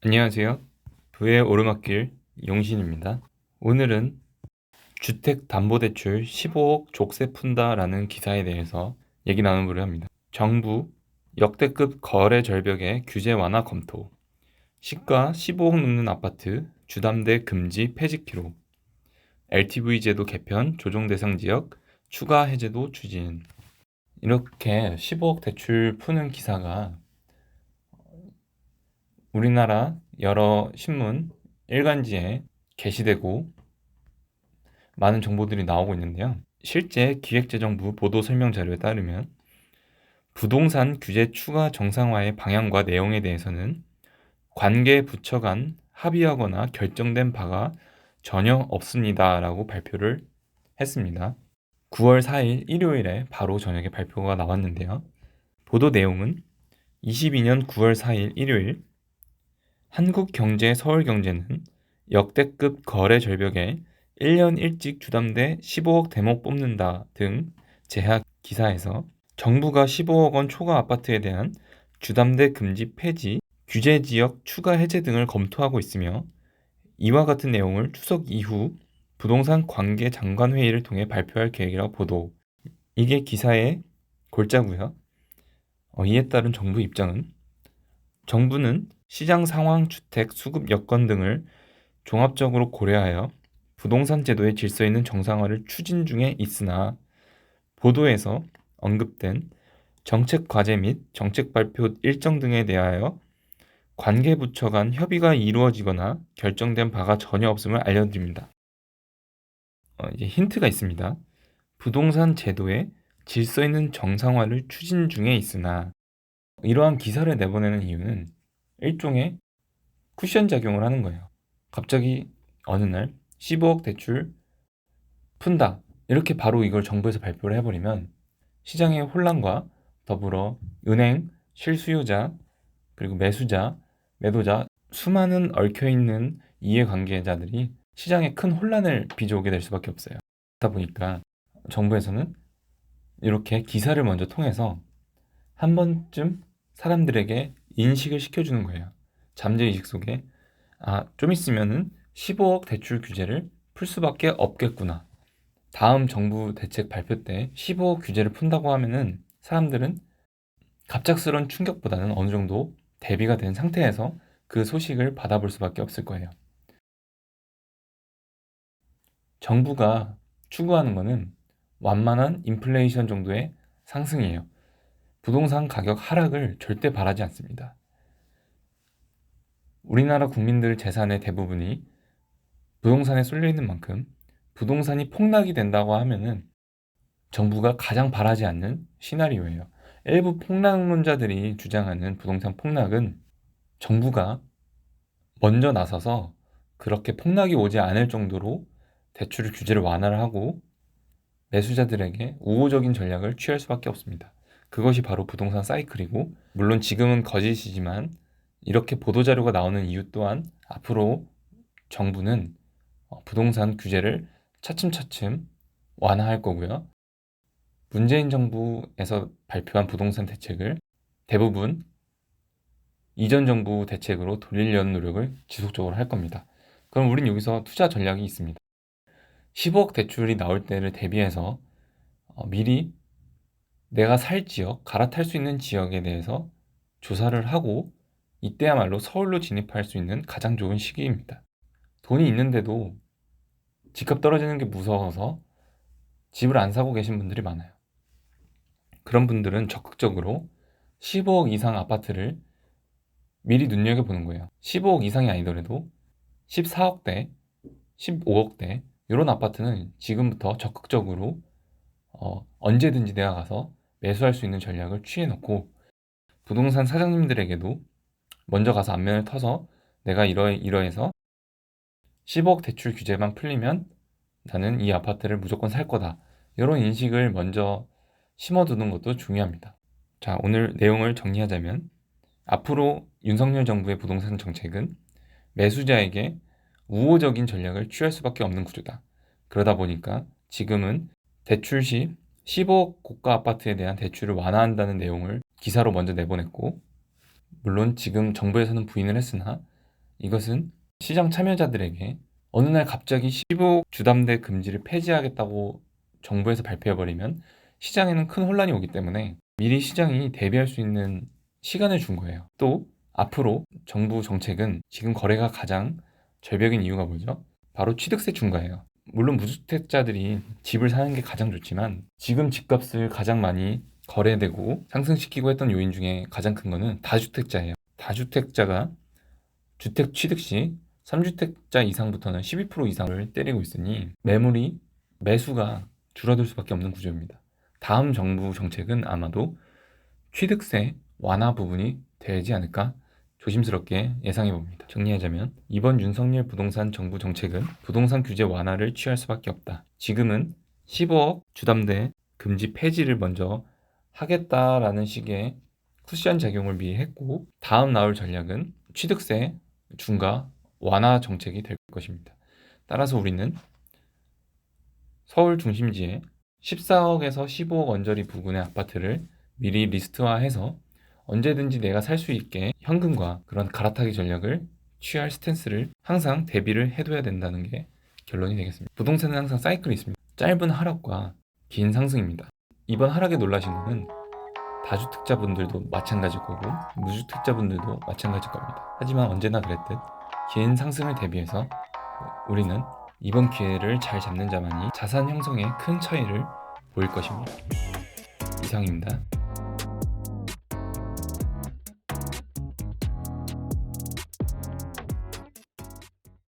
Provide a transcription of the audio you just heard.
안녕하세요. 부의 오르막길 용신입니다. 오늘은 주택담보대출 15억 족쇄 푼다라는 기사에 대해서 얘기 나눠보려 합니다. 정부 역대급 거래 절벽의 규제 완화 검토, 시가 15억 넘는 아파트 주담대 금지 폐지 피로, LTV 제도 개편 조정 대상 지역 추가 해제도 추진. 이렇게 15억 대출 푸는 기사가 우리나라 여러 신문 일간지에 게시되고 많은 정보들이 나오고 있는데요. 실제 기획재정부 보도 설명 자료에 따르면 부동산 규제 추가 정상화의 방향과 내용에 대해서는 관계 부처 간 합의하거나 결정된 바가 전혀 없습니다라고 발표를 했습니다. 9월 4일 일요일에 바로 저녁에 발표가 나왔는데요. 보도 내용은 22년 9월 4일 일요일 한국경제 서울경제는 역대급 거래 절벽에 1년 일찍 주담대 15억 대목 뽑는다 등 제약 기사에서 정부가 15억 원 초과 아파트에 대한 주담대 금지 폐지, 규제 지역 추가 해제 등을 검토하고 있으며 이와 같은 내용을 추석 이후 부동산 관계 장관 회의를 통해 발표할 계획이라고 보도. 이게 기사의 골자고요. 이에 따른 정부 입장은 정부는 시장 상황, 주택, 수급 여건 등을 종합적으로 고려하여 부동산 제도의 질서 있는 정상화를 추진 중에 있으나 보도에서 언급된 정책 과제 및 정책 발표 일정 등에 대하여 관계 부처 간 협의가 이루어지거나 결정된 바가 전혀 없음을 알려드립니다. 이제 힌트가 있습니다. 부동산 제도의 질서 있는 정상화를 추진 중에 있으나 이러한 기사를 내보내는 이유는 일종의 쿠션 작용을 하는 거예요. 갑자기 어느 날 15억 대출 푼다. 이렇게 바로 이걸 정부에서 발표를 해버리면 시장의 혼란과 더불어 은행, 실수요자, 그리고 매수자, 매도자, 수많은 얽혀있는 이해관계자들이 시장에 큰 혼란을 빚어오게 될 수밖에 없어요. 그러다 보니까 정부에서는 이렇게 기사를 먼저 통해서 한 번쯤 사람들에게 인식을 시켜주는 거예요. 잠재의식 속에 좀 있으면은 15억 대출 규제를 풀 수밖에 없겠구나. 다음 정부 대책 발표 때 15억 규제를 푼다고 하면은 사람들은 갑작스러운 충격보다는 어느 정도 대비가 된 상태에서 그 소식을 받아볼 수밖에 없을 거예요. 정부가 추구하는 것은 완만한 인플레이션 정도의 상승이에요. 부동산 가격 하락을 절대 바라지 않습니다. 우리나라 국민들 재산의 대부분이 부동산에 쏠려 있는 만큼 부동산이 폭락이 된다고 하면은 정부가 가장 바라지 않는 시나리오예요. 일부 폭락론자들이 주장하는 부동산 폭락은 정부가 먼저 나서서 그렇게 폭락이 오지 않을 정도로 대출 규제를 완화를 하고 매수자들에게 우호적인 전략을 취할 수밖에 없습니다. 그것이 바로 부동산 사이클이고, 물론 지금은 거짓이지만 이렇게 보도자료가 나오는 이유 또한 앞으로 정부는 부동산 규제를 차츰차츰 완화할 거고요. 문재인 정부에서 발표한 부동산 대책을 대부분 이전 정부 대책으로 돌리려는 노력을 지속적으로 할 겁니다. 그럼 우린 여기서 투자 전략이 있습니다. 15억 대출이 나올 때를 대비해서 미리 내가 살 지역, 갈아탈 수 있는 지역에 대해서 조사를 하고 이때야말로 서울로 진입할 수 있는 가장 좋은 시기입니다. 돈이 있는데도 집값 떨어지는 게 무서워서 집을 안 사고 계신 분들이 많아요. 그런 분들은 적극적으로 15억 이상 아파트를 미리 눈여겨보는 거예요. 15억 이상이 아니더라도 14억대, 15억대 이런 아파트는 지금부터 적극적으로 언제든지 내가 가서 매수할 수 있는 전략을 취해놓고 부동산 사장님들에게도 먼저 가서 안면을 터서 내가 이러해서 15억 대출 규제만 풀리면 나는 이 아파트를 무조건 살 거다. 이런 인식을 먼저 심어두는 것도 중요합니다. 자, 오늘 내용을 정리하자면 앞으로 윤석열 정부의 부동산 정책은 매수자에게 우호적인 전략을 취할 수밖에 없는 구조다. 그러다 보니까 지금은 대출 시 15억 고가 아파트에 대한 대출을 완화한다는 내용을 기사로 먼저 내보냈고, 물론 지금 정부에서는 부인을 했으나 이것은 시장 참여자들에게 어느 날 갑자기 15억 주담대 금지를 폐지하겠다고 정부에서 발표해버리면 시장에는 큰 혼란이 오기 때문에 미리 시장이 대비할 수 있는 시간을 준 거예요. 또 앞으로 정부 정책은 지금 거래가 가장 절벽인 이유가 뭐죠? 바로 취득세 중과예요. 물론 무주택자들이 집을 사는 게 가장 좋지만 지금 집값을 가장 많이 거래되고 상승시키고 했던 요인 중에 가장 큰 거는 다주택자예요. 다주택자가 주택 취득 시 3주택자 이상부터는 12% 이상을 때리고 있으니 매수가 줄어들 수밖에 없는 구조입니다. 다음 정부 정책은 아마도 취득세 완화 부분이 되지 않을까 조심스럽게 예상해 봅니다. 정리하자면 이번 윤석열 부동산 정부 정책은 부동산 규제 완화를 취할 수밖에 없다. 지금은 15억 주담대 금지 폐지를 먼저 하겠다라는 식의 쿠션 작용을 미리 했고 다음 나올 전략은 취득세 중과 완화 정책이 될 것입니다. 따라서 우리는 서울 중심지에 14억에서 15억 언저리 부근의 아파트를 미리 리스트화해서 언제든지 내가 살 수 있게 현금과 그런 갈아타기 전략을 취할 스탠스를 항상 대비를 해둬야 된다는 게 결론이 되겠습니다. 부동산은 항상 사이클이 있습니다. 짧은 하락과 긴 상승입니다. 이번 하락에 놀라신 거는 다주택자분들도 마찬가지일 거고 무주택자분들도 마찬가지일 겁니다. 하지만 언제나 그랬듯 긴 상승을 대비해서 우리는 이번 기회를 잘 잡는 자만이 자산 형성에 큰 차이를 보일 것입니다. 이상입니다.